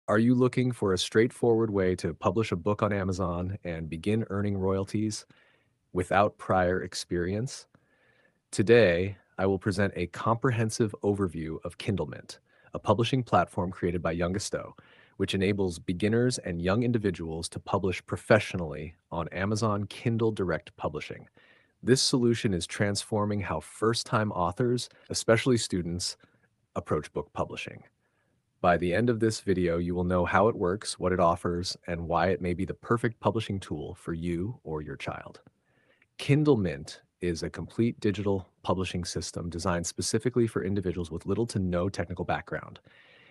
Are you looking for a straightforward way to publish a book on Amazon and begin earning royalties without prior experience? Today, I will present a comprehensive overview of KindleMint, a publishing platform created by Youngisto, which enables beginners and young individuals to publish professionally on Amazon Kindle Direct Publishing. This solution is transforming how first-time authors, especially students, approach book publishing. By the end of this video, you will know how it works, what it offers, and why it may be the perfect publishing tool for you or your child. KindleMint is a complete digital publishing system designed specifically for individuals with little to no technical background.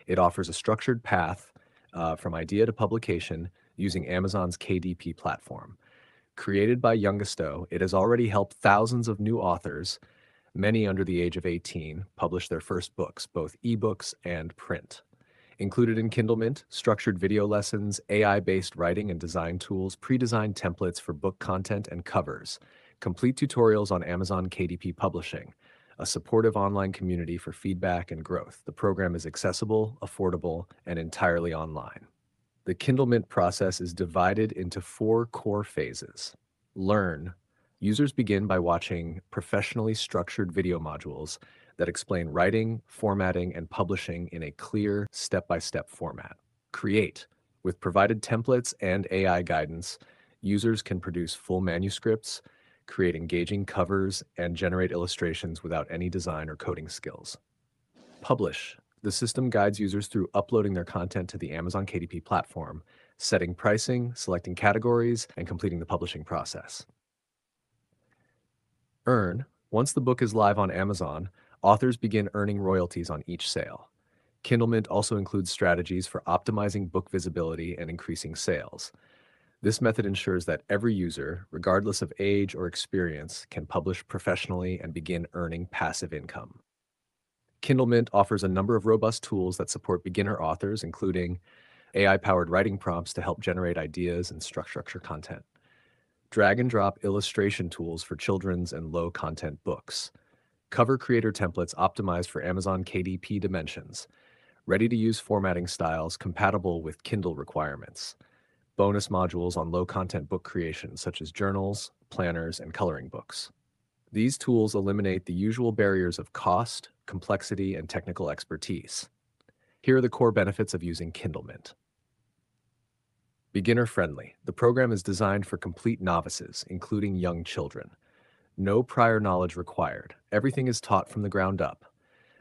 It offers a structured path from idea to publication using Amazon's KDP platform. Created by Youngisto, it has already helped thousands of new authors, many under the age of 18, publish their first books, both ebooks and print. Included in KindleMint, structured video lessons, AI-based writing and design tools, pre-designed templates for book content and covers, complete tutorials on Amazon KDP Publishing, a supportive online community for feedback and growth. The program is accessible, affordable, and entirely online. The KindleMint process is divided into 4 core phases. Learn. Users begin by watching professionally structured video modules that explain writing, formatting, and publishing in a clear, step-by-step format. Create. With provided templates and AI guidance, users can produce full manuscripts, create engaging covers, and generate illustrations without any design or coding skills. Publish. The system guides users through uploading their content to the Amazon KDP platform, setting pricing, selecting categories, and completing the publishing process. Earn. Once the book is live on Amazon, authors begin earning royalties on each sale. KindleMint also includes strategies for optimizing book visibility and increasing sales. This method ensures that every user, regardless of age or experience, can publish professionally and begin earning passive income. KindleMint offers a number of robust tools that support beginner authors, including AI-powered writing prompts to help generate ideas and structure content, drag and drop illustration tools for children's and low-content books, cover creator templates optimized for Amazon KDP dimensions, ready-to-use formatting styles compatible with Kindle requirements, bonus modules on low-content book creation such as journals, planners, and coloring books. These tools eliminate the usual barriers of cost, complexity, and technical expertise. Here are the core benefits of using KindleMint. Beginner-friendly. The program is designed for complete novices, including young children. No prior knowledge required. Everything is taught from the ground up.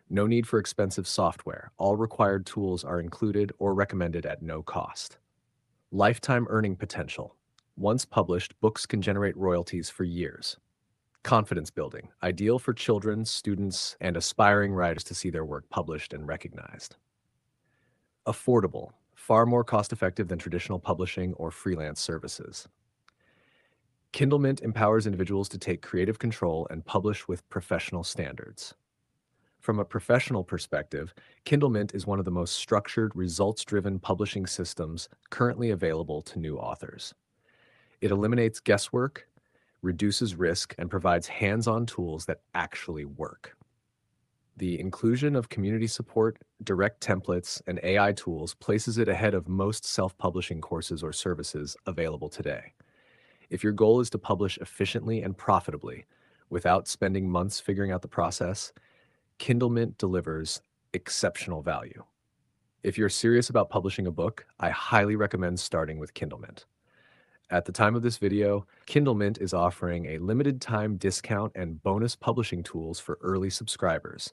No need for expensive software. All required tools are included or recommended at no cost. Lifetime earning potential. Once published, books can generate royalties for years. Confidence building. Ideal for children, students, and aspiring writers to see their work published and recognized. Affordable. Far more cost-effective than traditional publishing or freelance services. KindleMint empowers individuals to take creative control and publish with professional standards. From a professional perspective, KindleMint is one of the most structured, results-driven publishing systems currently available to new authors. It eliminates guesswork, reduces risk, and provides hands-on tools that actually work. The inclusion of community support, direct templates, and AI tools places it ahead of most self-publishing courses or services available today. If your goal is to publish efficiently and profitably, without spending months figuring out the process, KindleMint delivers exceptional value. If you're serious about publishing a book, I highly recommend starting with KindleMint. At the time of this video, KindleMint is offering a limited time discount and bonus publishing tools for early subscribers.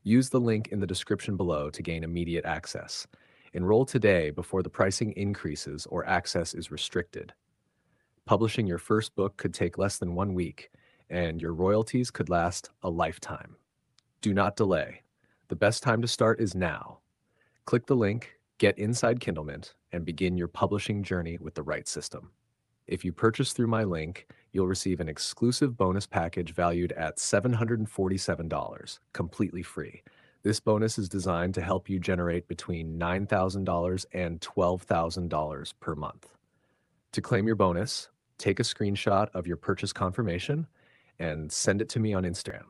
Use the link in the description below to gain immediate access. Enroll today before the pricing increases or access is restricted. Publishing your first book could take less than 1 week, and your royalties could last a lifetime. Do not delay. The best time to start is now. Click the link, get inside KindleMint, and begin your publishing journey with the right system. If you purchase through my link, you'll receive an exclusive bonus package valued at $747, completely free. This bonus is designed to help you generate between $9,000 and $12,000 per month. To claim your bonus, take a screenshot of your purchase confirmation and send it to me on Instagram.